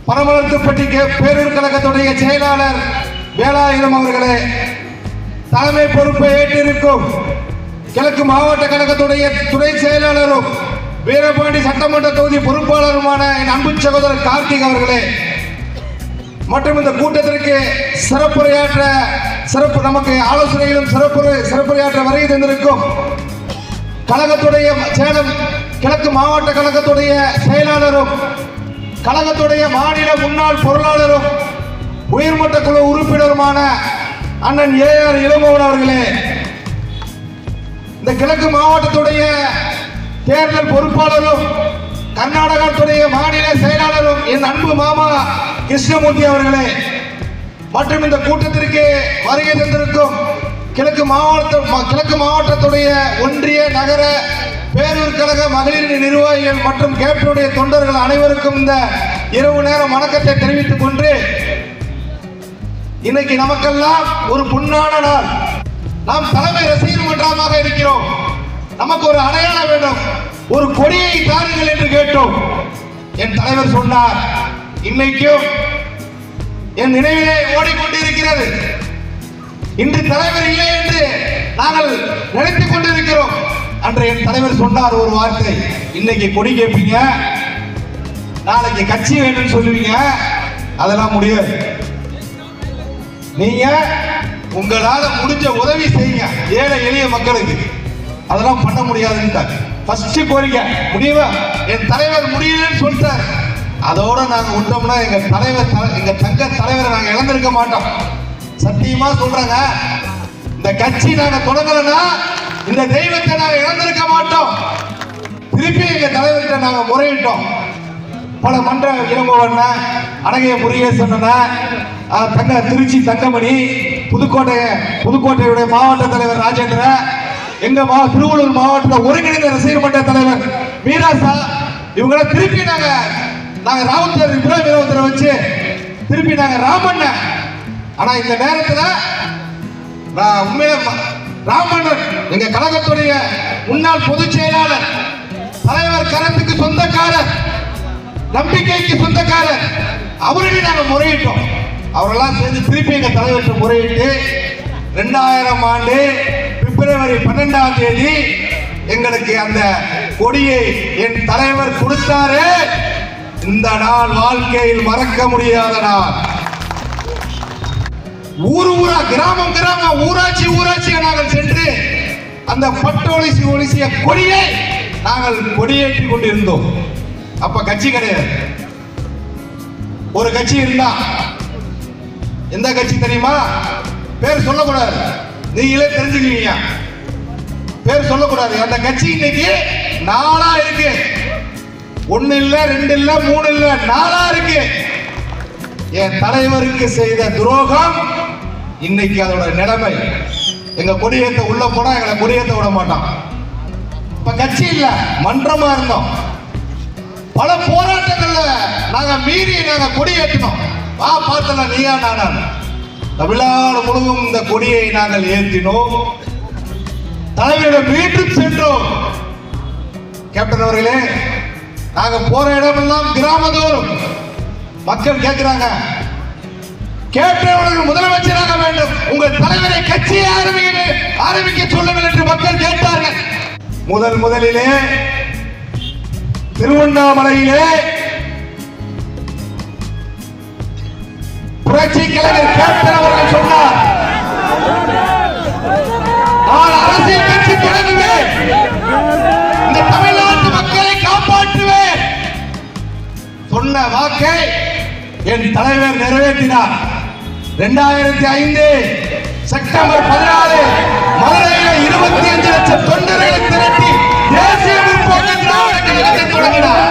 பரமலத்துப்பட்டி பேரூர் கழகத்துடைய செயலாளர் வேலாயுதம் அவர்களே, தலைமை பொறுப்பை ஏற்றிருக்கும் கிழக்கு மாவட்ட கழகத்துடைய துணை செயலாளரும் வீரபாண்டி சட்டமன்ற தொகுதி பொறுப்பாளருமான என் அன்பு சகோதரர் கார்த்திக் அவர்களே, மற்றும் இந்த கூட்டத்திற்கு நமக்கு ஆலோசனைகளும் சிறப்புரையாற்ற வருகை தந்திருக்கும் கழகத்துடைய சேலம் கிழக்கு மாவட்ட கழகத்துடைய செயலாளரும் கழகத்துடைய மாநில முன்னாள் பொருளாளரும் உயர்மட்ட குழு உறுப்பினருமான அண்ணன் ஏஆர் இளமோகன் அவர்களே, இந்த கிழக்கு மாவட்டத்துடைய தேர்தல் பொறுப்பாளரும் கர்நாடகத்துடைய மாநில செயலாளரும் என் அன்பு மாமா கிருஷ்ணமூர்த்தி அவர்களே, மற்றும் இந்த கூட்டத்திற்கு வருகை தந்திருக்கும் கிழக்கு மாவட்டத்துடைய ஒன்றிய நகர பேரூர் கழக மகளிர் நிர்வாகிகள் மற்றும் கேப்டனுடைய தொண்டர்கள் அனைவருக்கும் இந்த இரவு நேரம் வணக்கத்தை தெரிவித்துக் கொண்டு, இன்னைக்கு நமக்கெல்லாம் ஒரு பொன்னான நாள். நாம் தலைமை ரசிகர் மன்றமாக இருக்கிறோம். நமக்கு ஒரு அடையாளம் வேண்டும், ஒரு கொடியை தாருங்கள் என்று கேட்டோம். என் தலைவர் சொன்னார், இன்னைக்கும் என் நினைவிலே ஓடிக்கொண்டிருக்கிறது. இன்று தலைவர் இல்லை என்று நாங்கள் நினைத்துக் கொண்டிருக்கிறோம். அன்று என் தலைவர் சொன்னார் ஒரு வார்த்தை, இன்னைக்கு கொடி கேட்பீங்க, நாளைக்கு கட்சி வேணும்னு சொல்லுவீங்க, அதெல்லாம் முடியாது. நீங்க உங்களால முடிஞ்ச உதவி செய்யுங்க ஏழை எளிய மக்களுக்கு, அதெல்லாம் பண்ண முடியாதுன்னு ஃபர்ஸ்ட் கோரிக்கை. முடியுமா? என் தலைவர் முடியலன்னு சொல்லிட்டார். அதோட நாங்க விட்டோம்னா எங்க தங்க தலைவரை நாங்க இழந்திருக்க மாட்டோம். சத்தியமா சொல்றாங்க, இந்த கட்சி நாங்க தொடங்கலன்னா இந்த தெய்வத்தை நாங்க இழந்திருக்க மாட்டோம். திருப்பி எங்க தலைவர்கிட்ட நாங்க முறையிட்டோம். பல மன்ற இளங்கோவன், அழகிய முருகேசன், திருச்சி தங்கமணி, புதுக்கோட்டையுடைய மாவட்ட தலைவர் ராஜேந்திர, எங்க திருவள்ளூர் மாவட்ட ஒருங்கிணைந்த ரசிகர் மன்ற தலைவர் மீராசா, இவங்கள திருப்பி நாங்க ராவுத்தரை வச்சு திருப்பி நாங்க ராமண்ண. ஆனா இந்த நேரத்துல உண்மையில ராமண்ணன் எங்க கழகத்துடைய முன்னாள் பொதுச் செயலாளர், தலைவர் கரத்துக்கு சொந்தக்காரர், நம்பிக்கைக்கு சொந்தக்காரர், அவருடைய நாங்க முறையிட்டோம். அவரெல்லாம் சேர்ந்து திருப்பி எங்க தலைவர்கிட்ட முறையிட்டு 2000 ஆண்டு பிப்ரவரி 12ஆம் தேதி எங்களுக்கு அந்த கொடியை என் தலைவர் கொடுத்தாரு. இந்த நாள் வாழ்க்கையில் மறக்க முடியாத நாள். ஊரா கிராமம் ஊராட்சி நாங்கள் சென்று அந்த ஒலிசிய கொடியை நாங்கள் கொடியேற்றி கொண்டிருந்தோம். அப்ப கட்சி கிடையாது. ஒரு கட்சி இருந்தா, எந்த கட்சி தெரியுமா? பேர் சொல்லக்கூடாது, நீங்களே தெரிஞ்சுக்குவீங்க. பேர் சொல்லக்கூடாது. அந்த கட்சி இன்னைக்கு 4 இருக்கு. 1 இல்ல, 2 இல்ல, 3 இல்ல, 4 இருக்கு. என் தலைவருக்கு செய்த துரோகம் இன்னைக்கு அதோட நிலைமை. எங்க கொடியேற்ற உள்ள போனா எங்களை கொடியேற்ற விட மாட்டான். இப்ப கட்சி இல்ல, மன்றமா இருந்தோம். பல போராட்டங்கள்ல நாங்க மீறி நாங்க கொடியேற்றினோம். பார்த்தல நீயா நானா, தமிழ்நாடு முழுவதும் இந்த கொடியை நாங்கள் ஏற்றினோம். தலைவரிடம் மீண்டும் சென்றோம். கேப்டன் அவர்களே, நாங்க போற இடமெல்லாம் கிராமதோறும் மக்கள் கேட்கிறாங்க, கேப்டன் முதலமைச்சராக வேண்டும், உங்கள் தலைவரை கட்சியை ஆரம்பிக்க சொல்லுங்கள் என்று மக்கள் கேட்டார்கள். முதலிலே திருவண்ணாமலையிலே புரட்சி கலைஞர் கேப்டன் அவர்கள் சொன்னார், அரசியல் கட்சி தொடங்குவேன், இந்த தமிழ்நாட்டு மக்களை காப்பாற்றுவேன் சொன்ன வாக்கை என் தலைவர் நிறைவேற்றினார். 2005 செப்டம்பர் 14 மதுரையில் 25 லட்சம் தொண்டர்களை திரட்டி தேசிய முற்போக்கு திராவிட கழகத்தை தொடங்கினார்.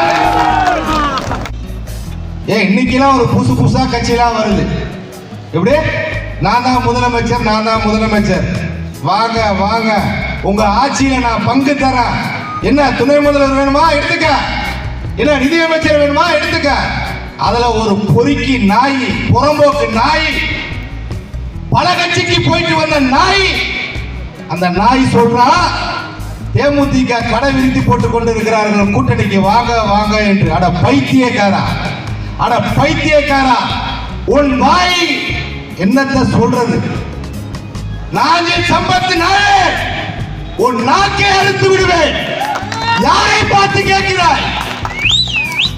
இன்னைக்கெல்லாம் ஒரு புதுசா கட்சியெல்லாம் வருது. எப்படி நான் தான் முதலமைச்சர், வாங்க வாங்க, உங்க ஆட்சியில நான் பங்கு தரேன். என்ன துணை முதல்வர் வேணுமா எடுத்துக்க, என்ன நிதியமைச்சர் வேணுமா எடுத்துக்க. அதுல ஒரு பொறுக்கி நாய், புறம்போக்கு நாய், பல கட்சிக்கு போயிட்டு வந்த நாய், அந்த நாய் சொல்றா தேமுதிக கடை விரித்து போட்டுக் கொண்டு இருக்கிறார்கள் கூட்டணிக்கு வாங்க வாங்க என்று. அட பைத்தியக்காரா, உன் வாய் என்னத்த சொல்றது? நாஞ்சில் சம்பத் நாயே, உன் நாக்கை அறுத்து விடுவேன். யாரை பார்த்து கேட்கிறாய்?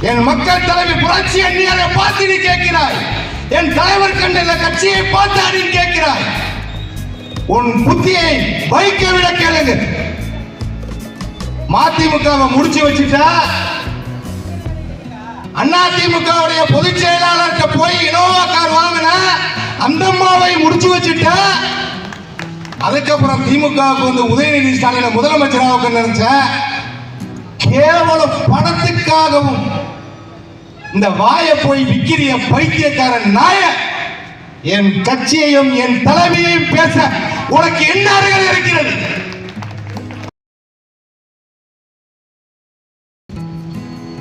என் மக்கள் தலைவி புரட்சி அண்ணியாரை பார்த்து நீ கேட்கிறாய்? என் தலைவர் கண்ட கட்சியை பார்த்து நீ கேட்கிறாய்? உன் புத்தியை வைக்க விட கேளுங்க. மதிமுகவை முடிச்சு வச்சுட்டா, அதிமுகவுடைய பொதுச் செயலாளர்கிட்ட போய் இனோவா கார் வாங்கின அந்த அம்மாவை முடிச்சு வச்சுட்டா, அதுக்கப்புறம் திமுகவுக்கு வந்து உதயநிதி ஸ்டாலினை முதலமைச்சராக நினைச்ச கேவலம் பணத்துக்காகவும் இந்த வாயை போய் விக்கிரிய பைத்தியக்காரன் நாய, என் கட்சியையும் என் தலைமையையும் பேச உனக்கு என்ன அருகதை இருக்கிறது?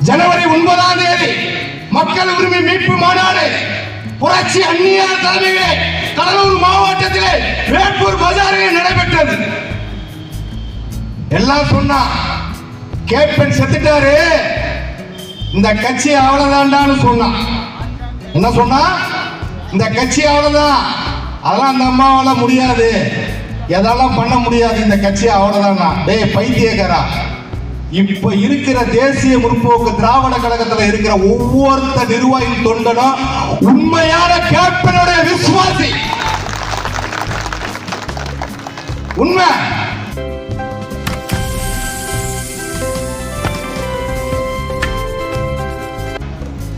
ஜனவரி 9ஆம் தேதி மக்கள் உரிமை மீட்பு மாநாடு புரட்சி அந்நியார் தலைமையிலே கடலூர் மாவட்டத்திலே வேப்பூர் பஜாரில் நடைபெற்றது. எல்லாம் சொன்னா கேப்டன் செத்துட்டாரு, இந்த கட்சி அவ்வளவுதான்டான்னு சொன்னான். என்ன சொன்னா? இந்த கட்சி அவ்வளவுதான், அதெல்லாம் அந்த அம்மாவால முடியாது, எதெல்லாம் பண்ண முடியாது, இந்த கட்சி அவ்வளவுதான். டேய் பைத்தியக்காரா, இப்ப இருக்கிற தேசிய முற்போக்கு திராவிட கழகத்தில் இருக்கிற ஒவ்வொருத்த நிர்வாகி தொண்டனும் உண்மையான கேப்டனுடைய விசுவாசி. உண்மை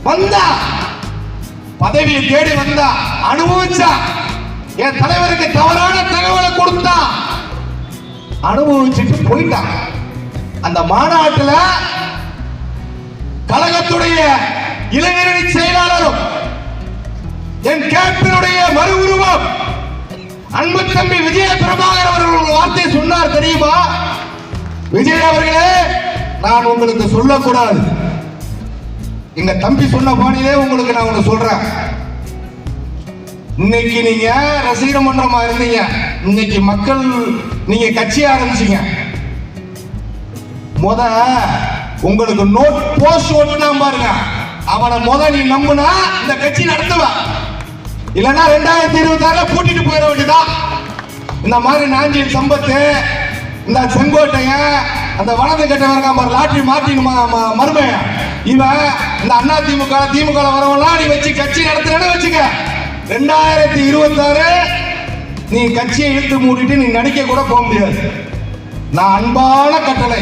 வந்தா, பதவியை தேடி வந்தா, அனுபவிச்சா, என் தலைவருக்கு தவறான தகவலை கொடுத்தா, அனுபவிச்சுட்டு போயிட்டான். அந்த மாநாட்டில் கழகத்துடைய இளைஞரணி செயலாளரும் என் கேப்டனுடைய மறு உருவம் அன்பு தம்பி விஜய பிரபாகர் அவர்கள் ஒரு வார்த்தை சொன்னார் தெரியுமா? விஜய் அவர்களே, நான் உங்களுக்கு சொல்லக்கூடாது, எங்க தம்பி சொன்ன பாணியிலே உங்களுக்கு நான் ஒண்ணு சொல்றேன். இன்னைக்கு நீங்க ரசிகர் மன்றமா இருந்தீங்க, இன்னைக்கு மக்கள் நீங்க கட்சி ஆரம்பிச்சீங்க. உங்களுக்கு நோட் போஸ்ட் ஓட்டுனா பாருங்க, அவனை நீ நம்புனா இந்த கட்சி நடத்துவ, இல்லைன்னா 2026 பூட்டிட்டு போயிட வேண்டியதான். இந்த மாதிரி நாஞ்சில் சம்பத்து, இந்த செங்கோட்டையன், அந்த வலது கட்ட லாட்ரி மார்ட்டின் மருமையன், இவன் இந்த திமுக வரவெல்லாம் நீ வச்சு கட்சி நடத்துறேன்னு வச்சுக்க, 2026 நீ கட்சியை இழுத்து மூடிட்டு நீ நடிக்க கூட போக முடியாது. நான் அன்பான கட்டளை,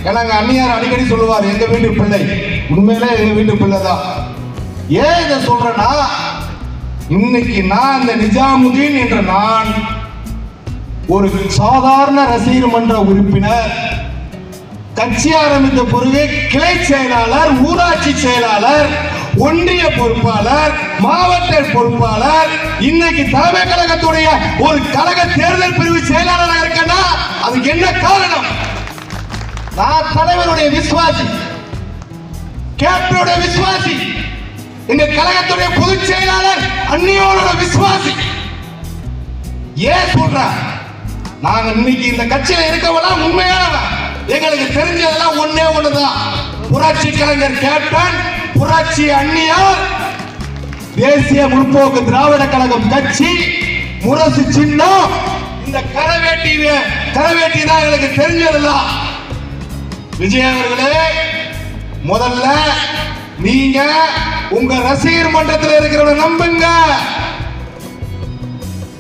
ஏன்னா அண்ணியார் அடிக்கடி சொல்லுவார், எங்க வீட்டு பிள்ளை, உண்மையிலே எங்க வீட்டு பிள்ளை தான். ஏன் இதை சொல்றேன்னா, இன்னைக்கு நான் இந்த நிஜாமுதீன் என்ற நான் ஒரு சாதாரண ரசிகர் மன்ற உறுப்பினர், கட்சி ஆரம்பித்த பிறகு கிளை செயலாளர், ஊராட்சி செயலாளர், ஒன்றிய பொறுப்பாளர், மாவட்ட பொறுப்பாளர், இன்னைக்கு தலைமை கழகத்துடைய ஒரு கழக தேர்தல் பிரிவு செயலாளராக இருக்கேன்னா அதுக்கு என்ன காரணம்? நான் தலைவருடைய விசுவாசி, கேப்டனுடைய விசுவாசி, இந்த கழகத்துடைய பொதுச் செயலாளர் அன்னியோட விசுவாசி. ஏன் சொல்ற? நாங்க இன்னைக்கு இந்த கட்சியில இருக்கவெல்லாம் உண்மையானவன். எங்களுக்கு தெரிஞ்சதெல்லாம் ஒன்னே ஒண்ணுதான், புரட்சி கலைஞர் கேப்டன், புரட்சி அந்நியார், தேசிய முற்போக்கு திராவிட கழகம் கட்சி, முரசு சின்னம், இந்த கரவேட்டி தான் எங்களுக்கு தெரிஞ்சதெல்லாம். விஜய் அவர்களே, முதல்ல நீங்க உங்க ரசிகர் மன்றத்தில் இருக்கிறவங்க நம்புங்க.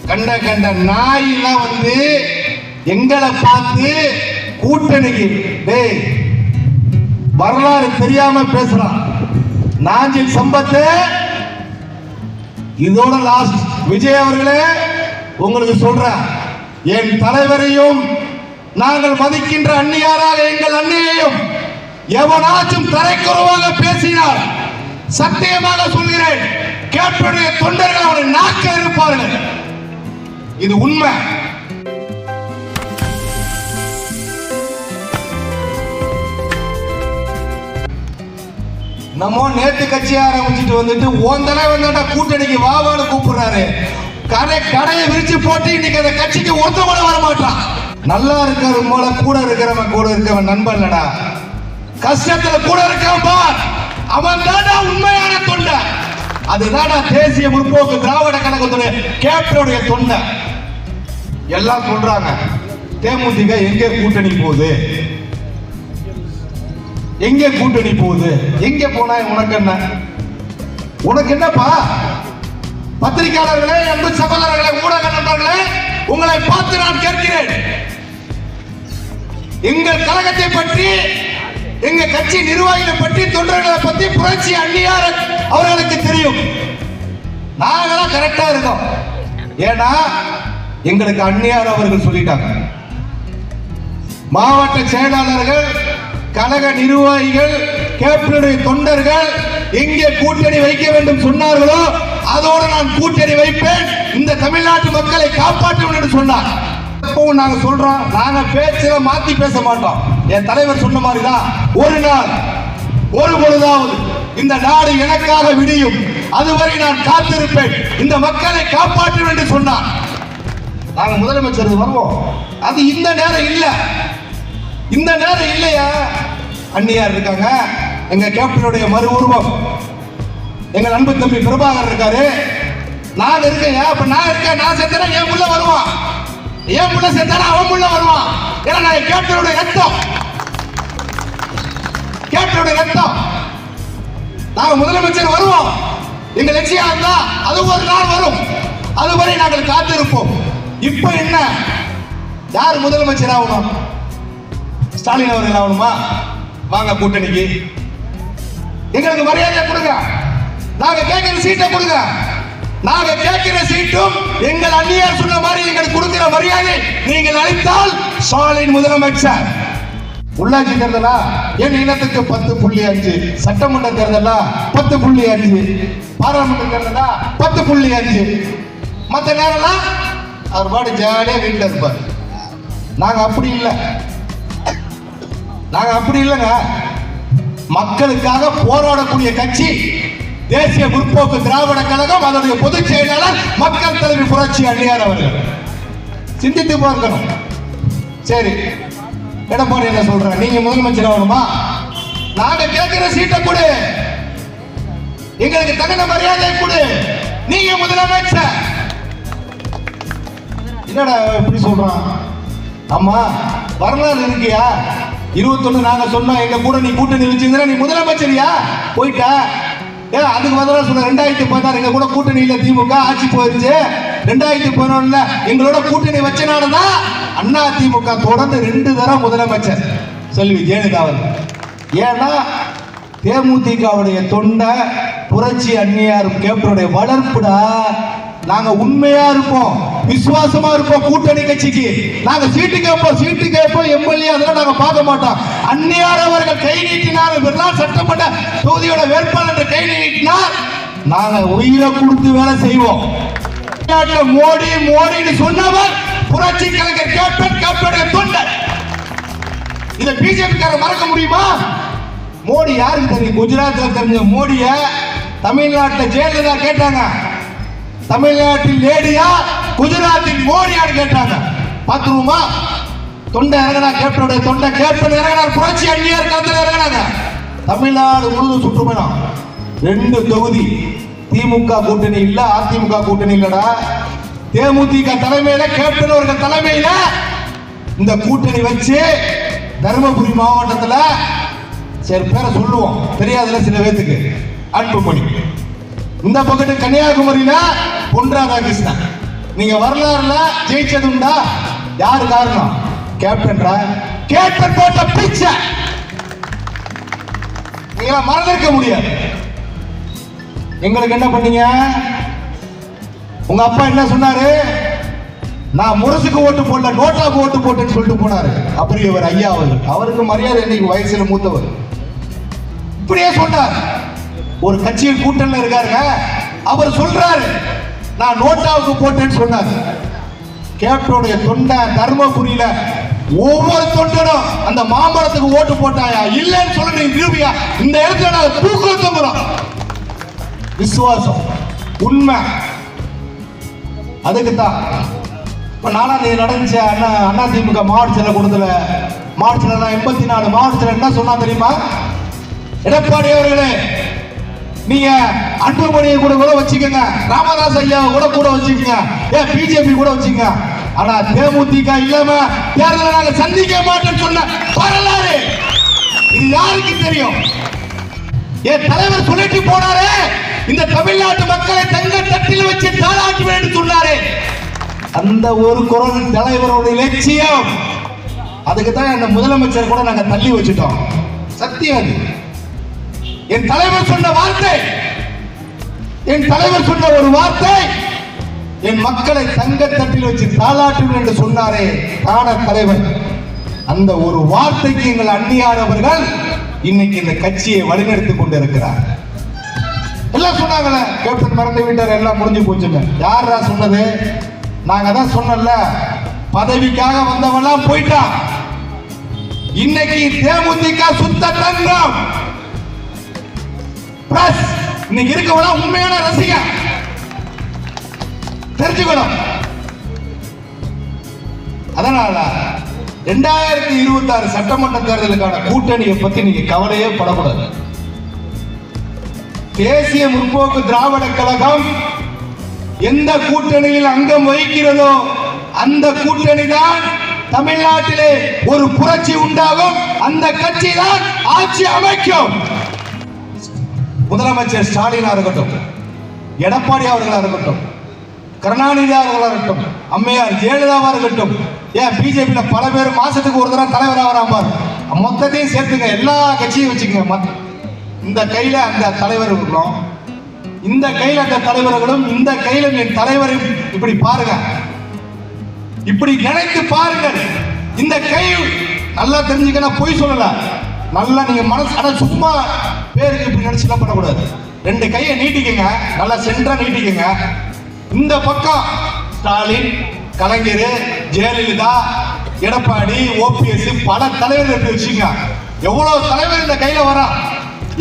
கண்ட நாயெல்லாம் வந்து எங்களை பார்த்து கூட்டணிக்கு டேய் வரலாறு தெரியாம பேசுறான். நாஞ்சில் சம்பத்து இதோட லாஸ்ட். விஜய் அவர்களே, உங்களுக்கு சொல்றேன், என் தலைவரையும் நாங்கள் மதிக்கின்ற அந்நியாராக எங்கள் அண்ணியையும் எவனாச்சும் தரைக்குறவாக பேசினார், சத்தியமாக சொல்கிறேன், கேப்டனுடைய தொண்டர்கள் அவரை நாக்க இருப்பார்கள். இது உண்மை. நம்ம நேத்து கட்சி ஆரம்பிச்சுட்டு வந்துட்டு ஓந்தலை வந்தாண்டா கூட்டணிக்கு வாவான்னு கூப்பிடுறாரு. கடையை விரிச்சு போட்டு இன்னைக்கு அந்த கட்சிக்கு ஒருத்த கூட வர மாட்டான். நல்லா இருக்கிற போல கூட இருக்கிறவன் கூட இருக்கவன் நண்பன் இல்லடா. கஷ்டத்துல கூட இருக்கான் பார், அவன் தான்டா உண்மையான தொண்டை. அதுதான்டா தேசிய முற்போக்கு திராவிட கழகத்துடைய கேப்டனுடைய தொண்டை. எல்லாம் சொல்றாங்க தேமுதிக எங்கே கூட்டணி போகுது, எங்கே கூட்டணி போகுது, எங்கே போனா உனக்கு என்ன, உனக்கு என்னப்பா? பத்திரிகையாளர்களே, அன்பு சகோதரர்களே, ஊடக நண்பர்களே, உங்களை பார்த்து நான் கேட்கிறேன். எங்கள் கழகத்தை பற்றி, எங்க கட்சி நிர்வாகிகளை பற்றி, தொண்டர்களை பற்றி புரட்சி அந்நியார் அவர்களுக்கு தெரியும். நாங்களாம் கரெக்டா இருக்கோம். ஏன்னா எங்களுக்கு அந்நியார் அவர்கள் சொல்லிட்டாங்க. மாவட்ட செயலாளர்கள், கழக நிர்வாகிகள், கேப்டனுடைய தொண்டர்கள் எங்கே கூட்டணி வைக்க வேண்டும் சொன்னார்களோ அதோடு நான் கூட்டணி வைப்பேன், இந்த தமிழ்நாட்டு மக்களை காப்பாற்றுவேன் என்று சொன்னார். இப்பவும் நாங்க சொல்றோம், நாங்க பேச்சல மாத்தி பேச மாட்டோம். என் தலைவர் சொன்ன மாதிரிதான், ஒரு நாள் ஒரு பொழுதாவது இந்த நாடு எனக்காக விடியும், அதுவரை நான் காத்திருப்பேன், இந்த மக்களை காப்பாற்றுவேன் என்று சொன்னார். நாங்க முதலமைச்சர் வருவோம். அது இந்த நேரம் இல்ல, இந்த நேரம் இல்லையா? அந்நியார் இருக்காங்க, எங்க கேப்டனுடைய மறு உருவம் எங்க அன்பு தம்பி பிரபாகர் இருக்காரு, நான் இருக்கேன். அப்ப நான் இருக்கேன், நான் செத்தா என் உள்ள வருவான், என் உள்ள செத்தா அவன் உள்ள வருவான். ஏன்னா நான் கேப்டனுடைய ரத்தம், கேப்டனுடைய ரத்தம். நாங்க முதலமைச்சர் வருவோம், எங்க லட்சியம் இருந்தா அது ஒரு நாள் வரும், அதுவரை நாங்கள் காத்திருப்போம். இப்ப என்ன, யார் முதலமைச்சர் ஆகணும்? ஸ்டாலின் அவர்கள் ஆகணுமா? வாங்க கூட்டணிக்கு, எங்களுக்கு மரியாதை கொடுங்க, நாங்க கேட்கிற சீட்டை கொடுங்க. நாங்க கேட்கிற சீட்டும் எங்கள் அந்நியார் சொன்ன மாதிரி எங்களுக்கு கொடுக்கிற மரியாதை நீங்கள் அளித்தால் ஸ்டாலின் முதலமைச்சர். உள்ளாட்சி தேர்தலா என் இனத்துக்கு 10.5, சட்டமன்ற தேர்தலா 10.5, பாராளுமன்ற தேர்தலா 10.5, மற்ற நேரம்லாம் அவர் பாட்டு ஜாலியா வீட்டில் இருப்பார். நாங்க அப்படி இல்லை, நாங்க அப்படி இல்லைங்க. மக்களுக்காக போராடக்கூடிய கட்சி தேசிய முற்போக்கு திராவிட கழகம், அதனுடைய பொதுச் செயலாளர் மக்கள் தலைவர் புரட்சி அந்நியார் அவர்கள். சிந்தித்து பார்க்கணும். சரி, எடப்பாடி என்ன சொல்ற, நீங்க முதலமைச்சர் ஆகணுமா? நாங்க கேட்கிற சீட்டை கொடு, எங்களுக்கு தகுந்த மரியாதை கொடு, நீங்க முதலமைச்சர். என்னடா இப்படி சொல்றான்? அம்மா வரலாறு இருக்கியா? 21 நாங்க சொன்னோம், எங்க கூட நீ கூட்டணி வச்சிருந்தா நீ முதலமைச்சரியா போயிட்டா? அதுக்கு பதிலாக சொன்ன 2016 எங்க கூட கூட்டணி இல்ல, திமுக ஆட்சி போயிருச்சு. 2011 எங்களோட கூட்டணி வச்சனாலதான் அண்ணா திமுக தொடர்ந்து 2 தடவை முதலமைச்சர் செல்வி ஜெயலலிதா. ஏன்னா தேமுதிகவுடைய தொண்டை புரட்சி அந்நியாரும் கேப்டனுடைய வளர்ப்புடா. நாங்க உண்மையா இருப்போம், விசுவாசமா இருப்போம். கூட்டணி கட்சிக்கு நாங்க சீட்டு கேட்போம், எம்எல்ஏ அதெல்லாம் நாங்க பார்க்க மாட்டோம். அந்நியார் அவர்கள் கை நீட்டினார், வெள்ளார் சட்டமன்ற தொகுதியோட வேட்பாளர் கை நீட்டினார், நாங்க உயிரை கொடுத்து வேலை செய்வோம். மோடி மோடின்னு சொன்னவர் புரட்சி கலைஞர் கேப்டனுடைய தொண்டர். இதை பிஜேபி காரர் மறக்க முடியுமா? மோடி யாருக்கு தெரியும்? குஜராத்தில் தெரிஞ்ச மோடிய தமிழ்நாட்டில் ஜெயலலிதா கேட்டாங்க, தமிழ்நாட்டில் லேடியா குஜராத்தில் மோடியான்னு கேட்டாங்க. பாத்துருவோமா? தொண்டை இறங்கினா கேப்டனுடைய தொண்டை, கேப்டன் இறங்கினார் புரட்சி அந்நியார் களத்தில் இறங்கினாங்க. தமிழ்நாடு முழுவதும் சுற்றுப்பயணம். 2 தொகுதி திமுக கூட்டணி இல்ல, அதிமுக கூட்டணி இல்லடா. தேமுதிக தலைமையில, கேப்டன் அவர்கள் தலைமையில இந்த கூட்டணி வச்சு தருமபுரி மாவட்டத்தில், சரி பேரை சொல்லுவோம், தெரியாதுல சில பேத்துக்கு, அன்புமணி. இந்த பக்கத்து கன்னியாகுமரியில பொன் ராதாகிருஷ்ணன். நீங்க வரலாறுல ஜெயிச்சது உண்டா? யாரு காரணம்? கேப்டன். கேப்டன் போட்ட பிச்சை நீங்க மறந்திருக்க முடியாது. எங்களுக்கு என்ன பண்ணீங்க? உங்க அப்பா என்ன சொன்னாரு? நான் முரசுக்கு ஓட்டு போடல, நோட்டாக்கு ஓட்டு போட்டேன்னு சொல்லிட்டு போனாரு. அப்படி இவர் ஐயா அவருக்கு மரியாதை, இன்னைக்கு வயசுல மூத்தவர், இப்படியே சொன்னார். ஒரு கட்சியில் கூட்டணியில் இருக்காருங்க, அவர் சொல்றாரு நான் நோட்டாவுக்கு போட்டேன்னு சொன்னாரு. கேப்டனுடைய தொண்டை தர்மபுரியில ஒவ்வொரு தொண்டனும் அந்த மாமரத்துக்கு ஓட்டு போட்டாயா இல்லைன்னு சொல்ல நீ நிரூபியா. இந்த இடத்துல நாங்க தூக்குல தொங்குறோம். விசுவாசம் உண்மை அதுக்கு தான். இப்ப 4ஆம் தேதி நடந்துச்சு அண்ணா திமுக மாவட்ட செயலர் கூட்டத்துல மாவட்ட செயலர் 84 மாவட்ட செயலர் என்ன சொன்னா தெரியுமா? எடப்பாடி அவர்களே, நீங்க அன்புமணியை கூட வச்சுக்கோங்க, ராமதாஸ் ஐயா கூட வச்சுக்கோங்க, ஏன் பிஜேபி கூட வச்சுக்கோங்க, ஆனா தேமுதிக இல்லாம தேர்தலை நாங்க சந்திக்க மாட்டோம்னு சொன்ன வரலாறு இது யாருக்கு தெரியும்? என் தலைவர் சொல்லிட்டு போனாரே, இந்த தமிழ்நாட்டு மக்களை தங்க தட்டில் வச்சு தாளாட்டுவேன் என்று சொன்னாரே, அந்த ஒரு குரல் தலைவருடைய லட்சியம். அதுக்கு தான் அந்த முதலமைச்சர் கூட நாங்க தள்ளி வச்சுட்டோம். சத்தியம் அது. என் தலைவர் சொன்ன வார்த்தை, என் தலைவர் சொன்ன ஒரு வார்த்தை, என் மக்களை தங்க தட்டில் வச்சு தாளாட்டுவேன் என்று சொன்னாரே தான தலைவர். அந்த ஒரு வார்த்தைக்கு எங்கள் அந்நியார் அவர்கள் இன்னைக்கு இந்த கட்சியை வழிநடத்திக் கொண்டிருக்கிறார். எல்லாம் சொன்னாங்கல்ல, கேப்டன் மறந்து விட்டார், எல்லாம் முடிஞ்சு போச்சுங்க. யாரா சொன்னது? நாங்க தான் சொன்னல, பதவிக்காக வந்தவெல்லாம் போயிட்டான். இன்னைக்கு தேமுதிக சுத்த தங்கம். இன்னைக்கு இருக்கவனா உண்மையான ரசிகன் தெரிஞ்சுக்கணும். அதனால 2026 சட்டமன்ற தேர்தலுக்கான கூட்டணியை பத்தி நீங்க கவலையே படக்கூடாது. தேசிய முற்போக்கு திராவிட கழகம் எந்த கூட்டணியில் அங்கம் வகிக்கிறதோ அந்த கூட்டணி தான் தமிழ்நாட்டிலே ஒரு புரட்சி உண்டாகும். அந்த கட்சி தான் ஆட்சி அமைக்கும். முதலமைச்சர் ஸ்டாலினா இருக்கட்டும், எடப்பாடி அவர்களா இருக்கட்டும், கருணாநிதி அவர்களா இருக்கட்டும், அம்மையார் ஜெயலலிதாவா இருக்கட்டும், ஏன் பிஜேபியில பல பேர் மாசத்துக்கு ஒரு தடவை தலைவராக வராம மொத்தத்தையும் சேர்த்துங்க, எல்லா கட்சியும் வச்சுக்கோங்க. இந்த கையில அந்த தலைவர் இருக்கணும், இந்த கையில அந்த தலைவர்களும், இந்த கையில என் தலைவரை இப்படி பாருங்க, இப்படி நினைத்து பாருங்கள். இந்த கை நல்லா தெரிஞ்சுக்க, நான் பொய் சொல்லல, நல்லா நீங்க மனசு, ஆனா சும்மா பேருக்கு இப்படி நினைச்சுலாம் பண்ணக்கூடாது. 2 கையை நீட்டிக்கங்க, நல்லா சென்டரா நீட்டிக்கங்க. இந்த பக்கம் ஸ்டாலின், கலைஞர், ஜெயலலிதா, எடப்பாடி, ஓபிஎஸ், பல தலைவர்கள் எடுத்து வச்சுங்க. எவ்வளவு தலைவர் இந்த கையில வரா,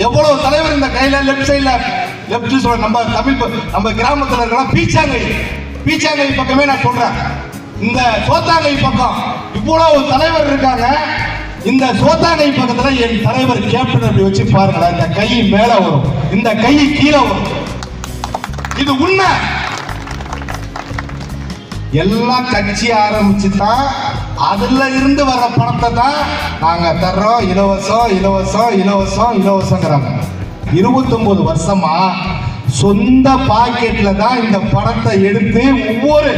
எவ்வளவு தலைவர் இந்த கையில லெப்ட் சைட்ல, லெப்ட் சொல்ற நம்ம தமிழ் நம்ம கிராமத்துல இருக்கலாம் பீச்சாங்கை பக்கமே நான் சொல்றேன். இந்த சோத்தாங்கை பக்கம் இவ்வளவு தலைவர் இருக்காங்க. இந்த சோத்தாங்கை பக்கத்துல என் தலைவர் கேப்டன் அப்படி வச்சு பாருங்களா, இந்த கை மேல வரும், இந்த கை கீழே வரும். இது உண்மை. எல்லாம் கட்சி ஆரம்பிச்சுதான் அதுல இருந்து வர்ற பணத்தை தான் நாங்க தர்றோம். இலவசங்கிறாங்க. 29 வருஷமா சொந்த பாக்கெட்ல தான் இந்த பணத்தை எடுத்து ஒவ்வொரு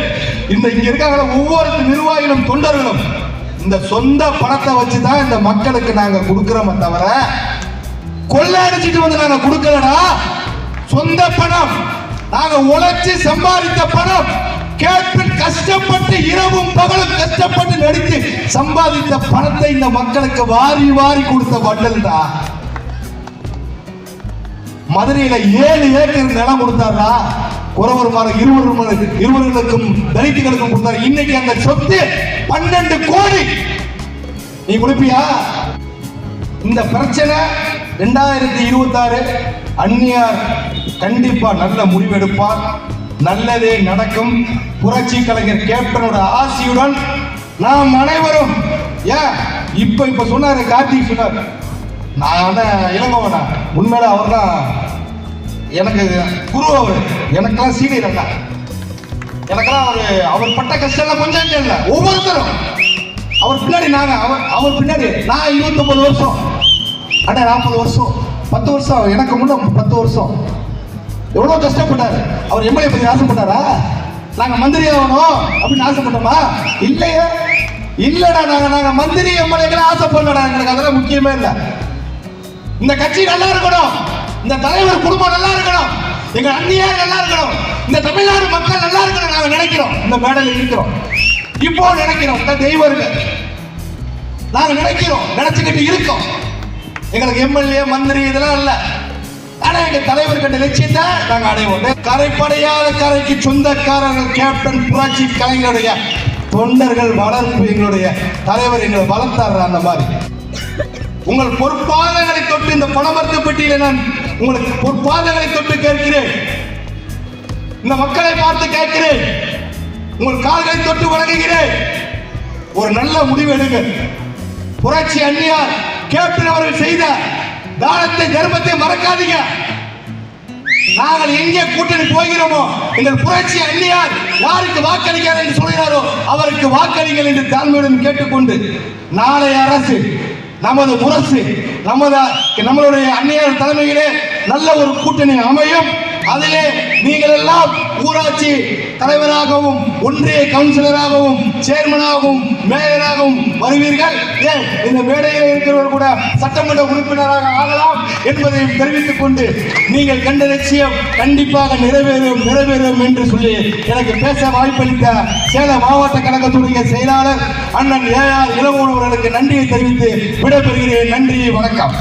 இங்க இருக்காங்க ஒவ்வொரு நிர்வாகிகளும் தொண்டர்களும் இந்த சொந்த பணத்தை வச்சுதான் இந்த மக்களுக்கு நாங்க கொடுக்கிறோமே தவிர கொள்ளையடிச்சிட்டு வந்து நாங்க கொடுக்கலடா. சொந்த பணம், நாங்க உழைச்சு சம்பாதித்த பணம், கேப்டன் கஷ்டப்பட்டு இரவும் பகலும் கஷ்டப்பட்டு நடித்து சம்பாதித்த பணத்தை இந்த மக்களுக்கு வாரி வாரி கொடுத்த வண்டல்டா. மதுரையில 7 ஏக்கர் நிலம் கொடுத்தாரா, குறவர் இருவர்களுக்கும் தலித்துகளுக்கும் கொடுத்தாரு. இன்னைக்கு அந்த சொத்து 12 கோடி. நீ கொடுப்பியா? இந்த பிரச்சனை 2026 அந்நியார் கண்டிப்பா நல்ல முடிவெடுப்பார், நல்லதே நடக்கும். புரட்சி கலைஞர் கேப்டனோட ஆசியுடன் நாம் அனைவரும். ஏன் இப்ப சொன்னாரு கார்த்திக் சொன்னார், நான் இளங்கோவனா, உண்மையில அவர் தான் எனக்கு குரு. அவர் எனக்கெல்லாம் சீனியர் அல்ல, எனக்கெல்லாம் அவர் பட்ட கஷ்டம் கொஞ்சம் இல்லை. ஒவ்வொருத்தரும் அவர் பின்னாடி அவர் பின்னாடி நான் 29 வருஷம், அண்ணா 40 வருஷம், 10 வருஷம், எனக்கு முன்ன 10 வருஷம். எவ்வளவு கஷ்டப்பட்டாரு. அவர் எம்எல்ஏ பத்தி ஆசைப்பட்டாரா? நாங்க மந்திரி ஆகணும் அப்படின்னு ஆசைப்பட்டோமா? இல்லையே, இல்லடா. நாங்க மந்திரி எம்எல்ஏக்களை ஆசைப்படலடா. எங்களுக்கு அதெல்லாம் முக்கியமே இல்லை. இந்த கட்சி நல்லா இருக்கணும், இந்த தலைவர் குடும்பம் நல்லா இருக்கணும், எங்க அந்நியார் நல்லா இருக்கணும், இந்த தமிழ்நாடு மக்கள் நல்லா இருக்கணும். நாங்க நினைக்கிறோம், இந்த மேடையில் இருக்கிறோம், இப்போ நினைக்கிறோம். இந்த தெய்வம் இருக்கு, நாங்க நினைக்கிறோம், நினைச்சுக்கிட்டு இருக்கோம். எங்களுக்கு எம்எல்ஏ மந்திரி இதெல்லாம் இல்ல. ஆனா எங்க தலைவர் கண்ட லட்சியத்தை நாங்க அடைவோம். கரைப்படையாத கரைக்கு சொந்தக்காரர்கள் கேப்டன் புரட்சி கலைஞருடைய தொண்டர்கள் வளர்ப்பு எங்களுடைய தலைவர் எங்களை வளர்த்தார். அந்த மாதிரி உங்கள் பொற்பாதங்களை தொட்டு இந்த பணமர்த்த பெட்டியில நான் உங்களுக்கு பொற்பாதங்களை தொட்டு கேட்கிறேன். இந்த மக்களை பார்த்து கேட்கிறேன். உங்கள் கால்களை தொட்டு வணங்குகிறேன். ஒரு நல்ல முடிவு எடுங்க. புரட்சி அண்ணியார் கேப்டன் அவர்கள் செய்த தானத்தை தர்மத்தை மறக்காதீங்க. நாங்கள் எங்கே கூட்டணி போகிறோமோ எங்கள் புரட்சி அண்ணியார் யாருக்கு வாக்களிக்கிறார் என்று சொல்கிறாரோ அவருக்கு வாக்களிங்கள் என்று தாழ்மையுடன் கேட்டுக்கொண்டு நாளைய அரசு நமது முரசு நம்மளுடைய அந்நியர் தலைமையிலே நல்ல ஒரு கூட்டணி அமையும். அதிலே நீங்கள் எல்லாம் ஊராட்சி தலைவராகவும் ஒன்றிய கவுன்சிலராகவும் சேர்மனாகவும் மேயராகவும் வருவீர்கள். இந்த மேடையில் இருக்கிறவர்கள் கூட சட்டமன்ற உறுப்பினராக ஆகலாம் என்பதை தெரிவித்துக் கொண்டு நீங்கள் கண்ட லட்சியம் கண்டிப்பாக நிறைவேறும் என்று சொல்லி எனக்கு பேச வாய்ப்பளித்த சேலம் மாவட்ட கழகத்துடைய செயலாளர் அண்ணன் ஏஆர் இளங்கோவன் அவர்களுக்கு நன்றியை தெரிவித்து விடைபெறுகிறேன். நன்றி, வணக்கம்.